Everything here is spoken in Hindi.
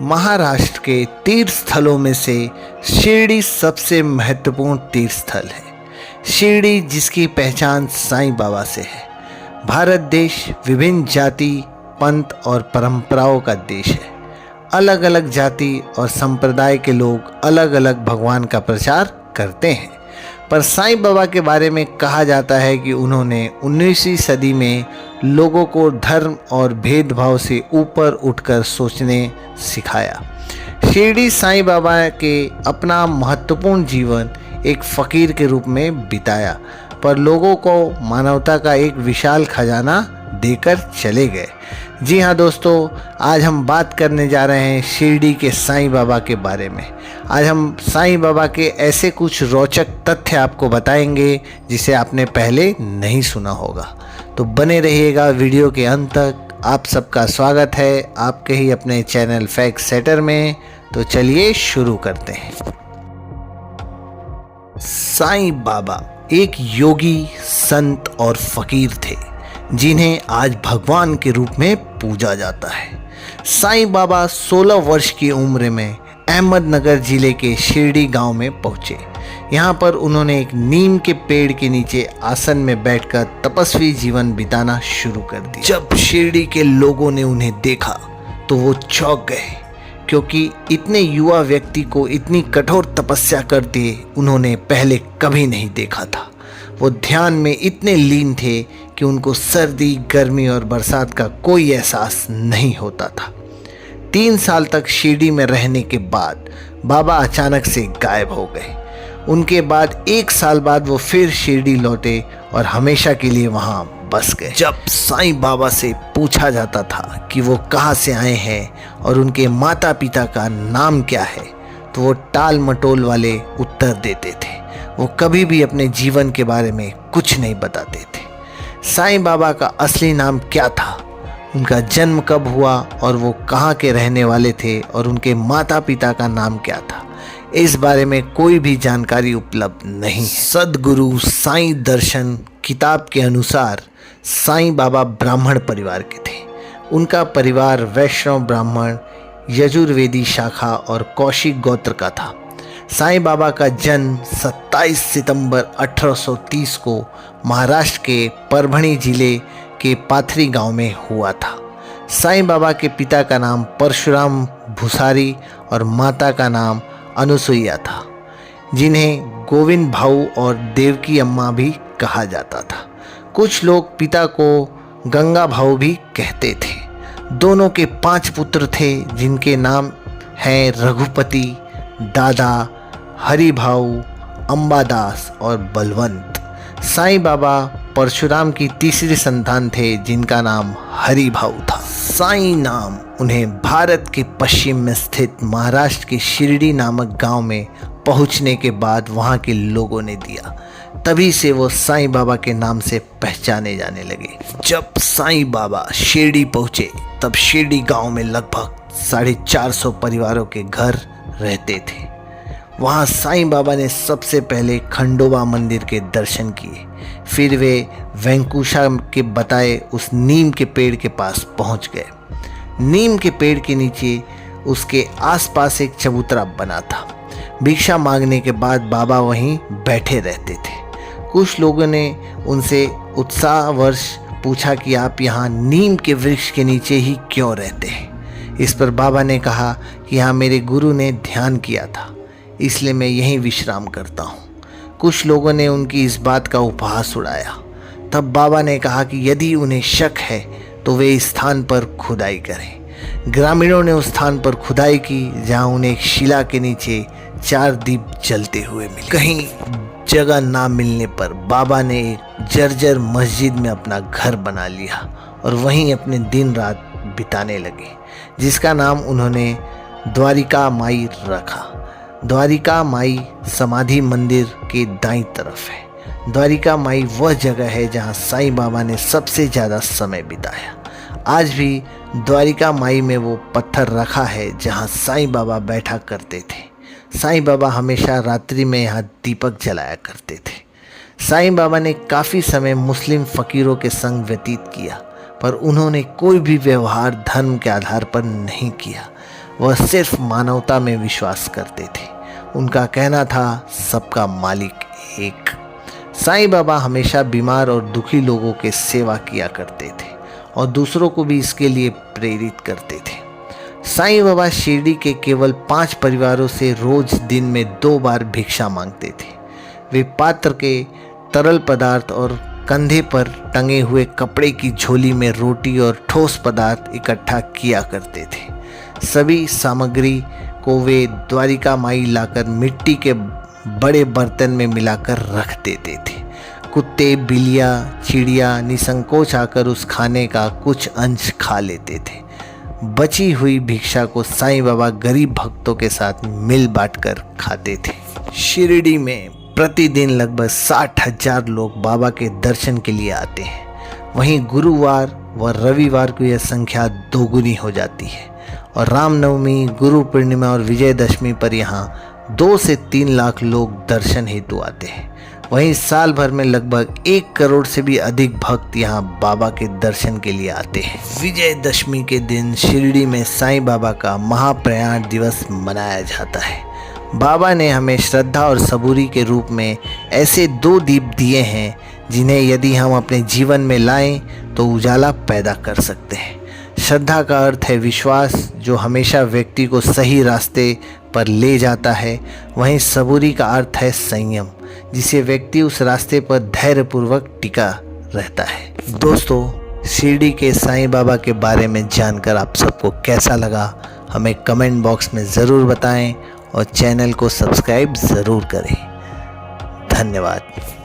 महाराष्ट्र के तीर्थ स्थलों में से शिरडी सबसे महत्वपूर्ण तीर्थ स्थल है। शिरडी जिसकी पहचान साईं बाबा से है। भारत देश विभिन्न जाति, पंथ और परंपराओं का देश है। अलग अलग जाति और संप्रदाय के लोग अलग अलग भगवान का प्रचार करते हैं, पर साईं बाबा के बारे में कहा जाता है कि उन्होंने 19वीं सदी में लोगों को धर्म और भेदभाव से ऊपर उठकर सोचने सिखाया। शिरडी साईं बाबा के अपना महत्वपूर्ण जीवन एक फ़कीर के रूप में बिताया, पर लोगों को मानवता का एक विशाल खजाना देकर चले गए। जी हाँ दोस्तों, आज हम बात करने जा रहे हैं शिरडी के साईं बाबा के बारे में। आज हम साईं बाबा के ऐसे कुछ रोचक तथ्य आपको बताएंगे जिसे आपने पहले नहीं सुना होगा। तो बने रहिएगा वीडियो के अंत तक। आप सबका स्वागत है आपके ही अपने चैनल फैक्ट सेटर में। तो चलिए शुरू करते हैं। साईं बाबा एक योगी, संत और फकीर थे जिन्हें आज भगवान के रूप में पूजा जाता है। साईं बाबा 16 वर्ष की उम्र में अहमदनगर जिले के शिरडी गांव में पहुंचे। यहां पर उन्होंने एक नीम के पेड़ के नीचे आसन में बैठकर तपस्वी जीवन बिताना शुरू कर दिया। जब शिरडी के लोगों ने उन्हें देखा तो वो चौंक गए, क्योंकि इतने युवा व्यक्ति को इतनी कठोर तपस्या करते उन्होंने पहले कभी नहीं देखा था। वो ध्यान में इतने लीन थे कि उनको सर्दी, गर्मी और बरसात का कोई एहसास नहीं होता था। 3 साल तक शिरडी में रहने के बाद बाबा अचानक से गायब हो गए। उनके बाद 1 साल बाद वो फिर शिरडी लौटे और हमेशा के लिए वहाँ बस गए। जब साईं बाबा से पूछा जाता था कि वो कहाँ से आए हैं और उनके माता पिता का नाम क्या है, तो वो टाल मटोल वाले उत्तर देते थे। वो कभी भी अपने जीवन के बारे में कुछ नहीं बताते थे। साईं बाबा का असली नाम क्या था, उनका जन्म कब हुआ और वो कहाँ के रहने वाले थे और उनके माता पिता का नाम क्या था, इस बारे में कोई भी जानकारी उपलब्ध नहीं है। सद्गुरु साईं दर्शन किताब के अनुसार साईं बाबा ब्राह्मण परिवार के थे। उनका परिवार वैष्णव ब्राह्मण, यजुर्वेदी शाखा और कौशिक गोत्र का था। साईं बाबा का जन्म 27 सितंबर 1830 को महाराष्ट्र के परभणी जिले के पाथरी गांव में हुआ था। साईं बाबा के पिता का नाम परशुराम भूसारी और माता का नाम अनुसुईया था, जिन्हें गोविंद भाऊ और देवकी अम्मा भी कहा जाता था। कुछ लोग पिता को गंगा भाऊ भी कहते थे। दोनों के 5 पुत्र थे, जिनके नाम हैं रघुपति, दादा, हरि भाऊ, अंबादास और बलवंत। साईं बाबा परशुराम की तीसरी संतान थे, जिनका नाम हरि भाऊ था। साईं नाम उन्हें भारत के पश्चिम में स्थित महाराष्ट्र के शिरडी नामक गांव में पहुंचने के बाद वहां के लोगों ने दिया। तभी से वो साईं बाबा के नाम से पहचाने जाने लगे। जब साईं बाबा शिरडी पहुंचे तब शिरडी गांव में लगभग 450 परिवारों के घर रहते थे। वहाँ साईं बाबा ने सबसे पहले खंडोबा मंदिर के दर्शन किए। फिर वे वेंकुशा के बताए उस नीम के पेड़ के पास पहुँच गए। नीम के पेड़ के नीचे उसके आसपास एक चबूतरा बना था। भिक्षा मांगने के बाद बाबा वहीं बैठे रहते थे। कुछ लोगों ने उनसे उत्साहवश पूछा कि आप यहाँ नीम के वृक्ष के नीचे ही क्यों रहते हैं। इस पर बाबा ने कहा कि यहाँ मेरे गुरु ने ध्यान किया था, इसलिए मैं यहीं विश्राम करता हूँ। कुछ लोगों ने उनकी इस बात का उपहास उड़ाया। तब बाबा ने कहा कि यदि उन्हें शक है तो वे इस स्थान पर खुदाई करें। ग्रामीणों ने उस स्थान पर खुदाई की, जहाँ उन्हें एक शिला के नीचे 4 दीप जलते हुए मिले। कहीं जगह ना मिलने पर बाबा ने एक जर्जर मस्जिद में अपना घर बना लिया और वहीं अपने दिन रात बिताने लगे, जिसका नाम उन्होंने द्वारिका माई रखा। द्वारिका माई समाधि मंदिर के दाईं तरफ है। द्वारिका माई वह जगह है जहां साईं बाबा ने सबसे ज़्यादा समय बिताया। आज भी द्वारिका माई में वो पत्थर रखा है जहां साईं बाबा बैठा करते थे। साईं बाबा हमेशा रात्रि में यहाँ दीपक जलाया करते थे। साईं बाबा ने काफ़ी समय मुस्लिम फ़कीरों के संग व्यतीत किया, पर उन्होंने कोई भी व्यवहार धर्म के आधार पर नहीं किया। वह सिर्फ मानवता में विश्वास करते थे। उनका कहना था सबका मालिक एक। साईं बाबा हमेशा बीमार और दुखी लोगों के सेवा किया करते थे और दूसरों को भी इसके लिए प्रेरित करते थे। साईं बाबा शिरडी के केवल 5 परिवारों से रोज दिन में 2 बार भिक्षा मांगते थे। वे पात्र के तरल पदार्थ और कंधे पर टंगे हुए कपड़े की झोली में रोटी और ठोस पदार्थ इकट्ठा किया करते थे। सभी सामग्री को वे द्वारिका माई लाकर मिट्टी के बड़े बर्तन में मिलाकर रख देते थे। कुत्ते, बिल्लियाँ, चिड़िया निसंकोच आकर उस खाने का कुछ अंश खा लेते थे। बची हुई भिक्षा को साईं बाबा गरीब भक्तों के साथ मिल बांटकर खाते थे। शिरडी में प्रतिदिन लगभग 60,000 लोग बाबा के दर्शन के लिए आते हैं। वहीं गुरुवार व रविवार को यह संख्या दोगुनी हो जाती है और रामनवमी, गुरु पूर्णिमा और विजयदशमी पर यहाँ 2 से 3 लाख लोग दर्शन हेतु आते हैं। वहीं साल भर में लगभग 1 करोड़ से भी अधिक भक्त यहाँ बाबा के दर्शन के लिए आते हैं। विजयदशमी के दिन शिरडी में साईं बाबा का महाप्रयाण दिवस मनाया जाता है। बाबा ने हमें श्रद्धा और सबूरी के रूप में ऐसे 2 दीप दिए हैं जिन्हें यदि हम अपने जीवन में लाएं तो उजाला पैदा कर सकते हैं। श्रद्धा का अर्थ है विश्वास, जो हमेशा व्यक्ति को सही रास्ते पर ले जाता है। वहीं सबूरी का अर्थ है संयम, जिसे व्यक्ति उस रास्ते पर धैर्यपूर्वक टिका रहता है। दोस्तों, शिरडी के साईं बाबा के बारे में जानकर आप सबको कैसा लगा, हमें कमेंट बॉक्स में ज़रूर बताएं और चैनल को सब्सक्राइब ज़रूर करें। धन्यवाद।